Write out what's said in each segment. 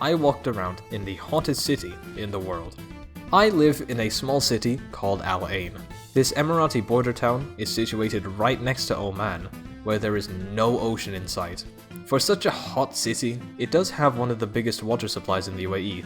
I walked around in the hottest city in the world. I live in a small city called Al Ain. This Emirati border town is situated right next to Oman, where there is no ocean in sight. For such a hot city, it does have one of the biggest water supplies in the UAE,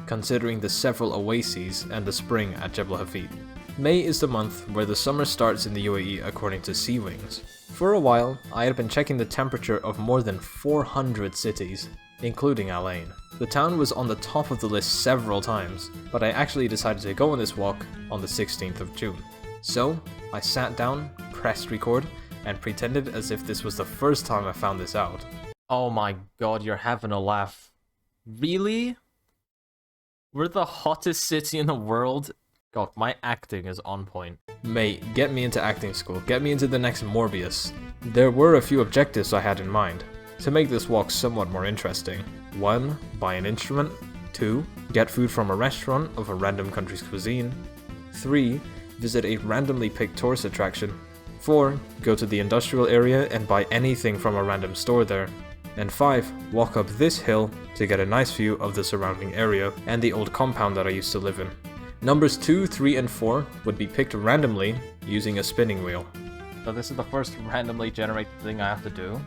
considering the several oases and the spring at Jebel Hafid. May is the month where the summer starts in the UAE according to Sea Wings. For a while, I had been checking the temperature of more than 400 cities, including Al Ain. The town was on the top of the list several times, but I actually decided to go on this walk on the 16th of June. So, I sat down, pressed record, and pretended as if this was the first time I found this out. Oh my god, you're having a laugh. Really? We're the hottest city in the world? God, my acting is on point. Mate, get me into acting school. Get me into the next Morbius. There were a few objectives I had in mind to make this walk somewhat more interesting. 1. Buy an instrument. 2. Get food from a restaurant of a random country's cuisine. 3. Visit a randomly picked tourist attraction. 4. Go to the industrial area and buy anything from a random store there. And 5. Walk up this hill to get a nice view of the surrounding area and the old compound that I used to live in. Numbers 2, 3, and 4 would be picked randomly using a spinning wheel. So this is the first randomly generated thing I have to do.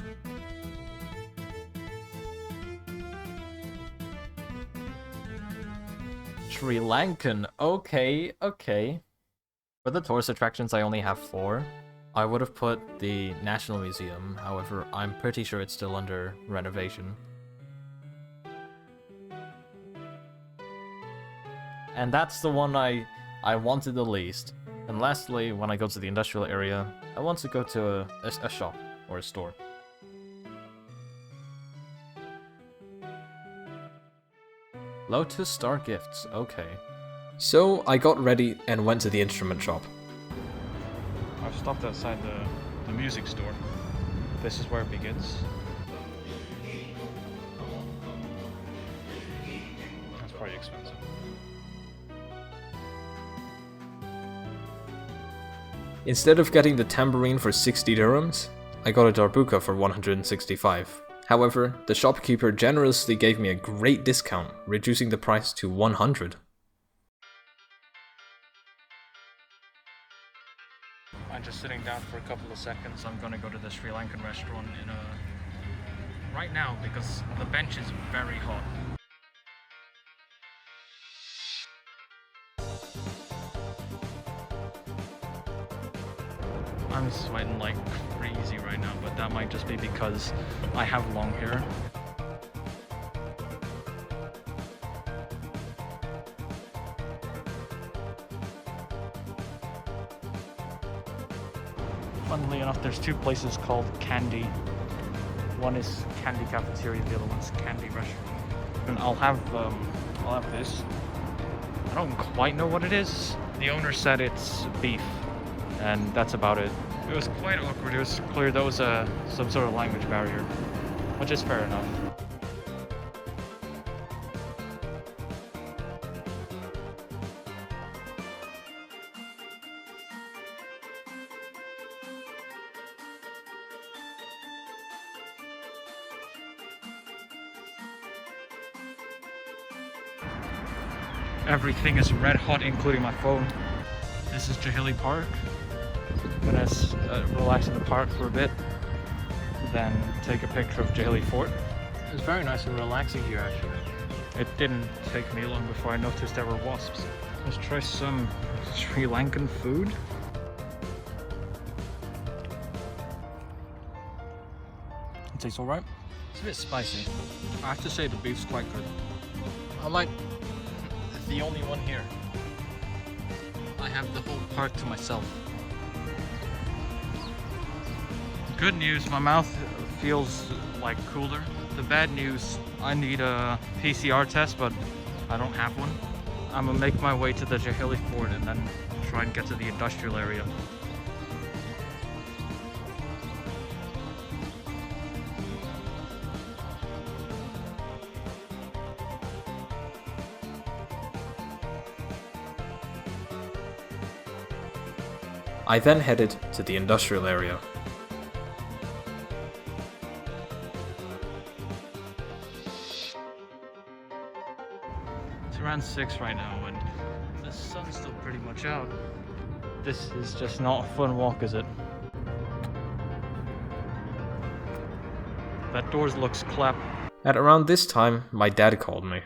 Sri Lankan, okay. For the tourist attractions I only have 4. I would have put the National Museum, however I'm pretty sure it's still under renovation. And that's the one I wanted the least. And lastly, when I go to the industrial area, I want to go to a shop or a store. Lotus Star Gifts, okay. So I got ready and went to the instrument shop. I've stopped outside the music store. This is where it begins. That's pretty expensive. Instead of getting the tambourine for 60 dirhams, I got a darbuka for 165. However, the shopkeeper generously gave me a great discount, reducing the price to 100. I'm just sitting down for a couple of seconds. I'm gonna go to the Sri Lankan restaurant right now because the bench is very hot. I'm sweating like crazy right now, but that might just be because I have long hair. Funnily enough, there's 2 places called Candy. One is Candy Cafeteria, the other one's Candy Restaurant. And I'll have this. I don't quite know what it is. The owner said it's beef, and that's about it. It was quite awkward. It was clear there was some sort of language barrier, which is fair enough. Everything is red hot, including my phone. This is Jahili Park. I'm gonna relax in the park for a bit, then take a picture of Jahili Fort. It's very nice and relaxing here, actually. It didn't take me long before I noticed there were wasps. Let's try some Sri Lankan food. It tastes alright. It's a bit spicy. I have to say the beef's quite good. I'm like the only one here. I have the whole park to myself. Good news, my mouth feels like cooler. The bad news, I need a PCR test, but I don't have one. I'm gonna make my way to the Jahili Fort and then try and get to the industrial area. I then headed to the industrial area. It's around 6 right now, and the sun's still pretty much out. This is just not a fun walk, is it? That doors looks clap. At around this time, my dad called me.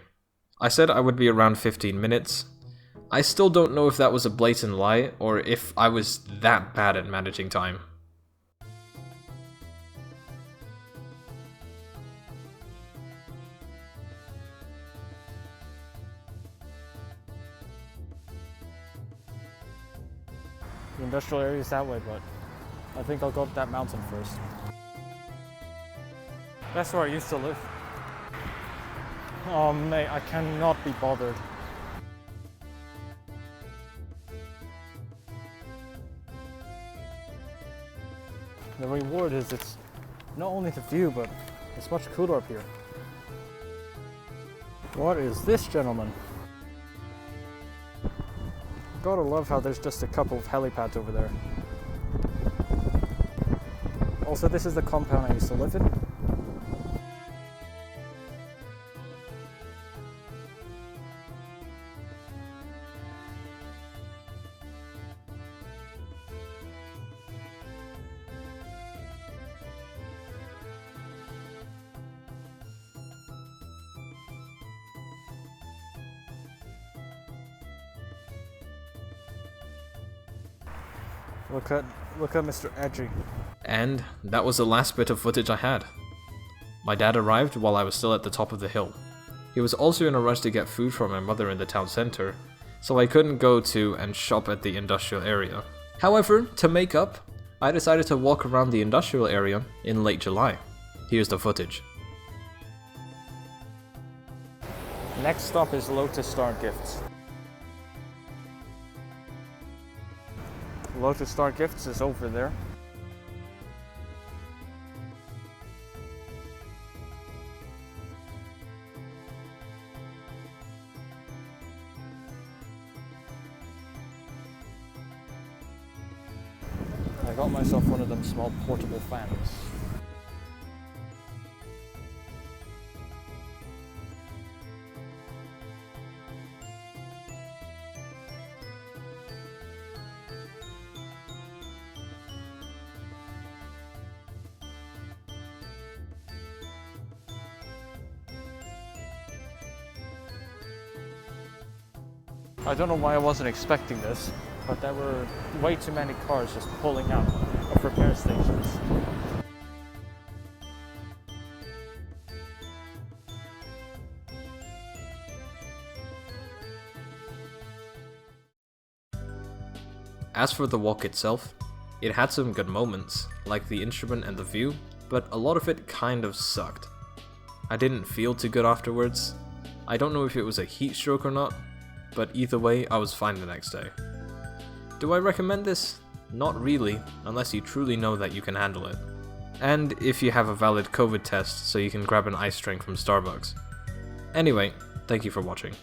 I said I would be around 15 minutes. I still don't know if that was a blatant lie or if I was that bad at managing time. The industrial area is that way, but I think I'll go up that mountain first. That's where I used to live. Oh mate, I cannot be bothered. The reward is it's not only the view, but it's much cooler up here. What is this, gentlemen? Gotta love how there's just a couple of helipads over there. Also, this is the compound I used to live in. Look at Mr. Edgy. And that was the last bit of footage I had. My dad arrived while I was still at the top of the hill. He was also in a rush to get food for my mother in the town center, so I couldn't go to and shop at the industrial area. However, to make up, I decided to walk around the industrial area in late July. Here's the footage. Next stop is Lotus Star Gifts. Lotus Star Gifts is over there. I got myself one of them small portable fans. I don't know why I wasn't expecting this, but there were way too many cars just pulling out of repair stations. As for the walk itself, it had some good moments, like the instrument and the view, but a lot of it kind of sucked. I didn't feel too good afterwards. I don't know if it was a heat stroke or not, but either way, I was fine the next day. Do I recommend this? Not really, unless you truly know that you can handle it. And if you have a valid COVID test so you can grab an ice drink from Starbucks. Anyway, thank you for watching.